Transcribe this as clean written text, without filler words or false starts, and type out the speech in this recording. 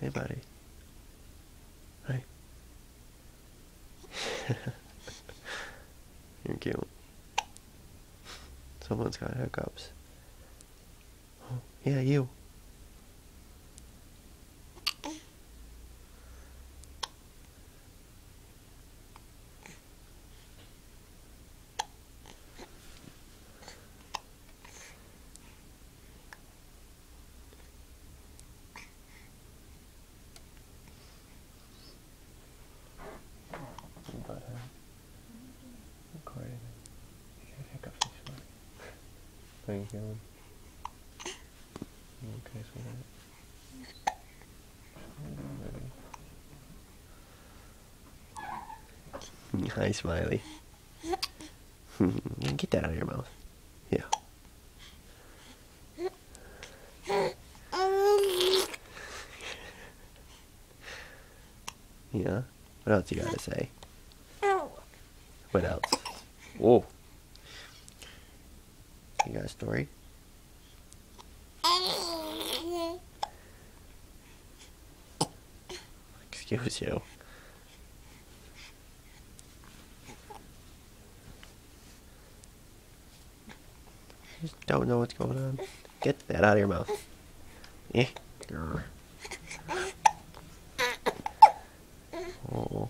Hey, buddy. Hi. You're cute. Someone's got hiccups. Oh, yeah, you. But, recording. You got hiccups this morning. How you feeling? You okay, sweetheart? Hi, Smiley. Get that out of your mouth. Yeah. Yeah? What else you gotta say? What else? Whoa. You got a story? Excuse you. Just don't know what's going on. Get that out of your mouth. Eh. Grr. Oh.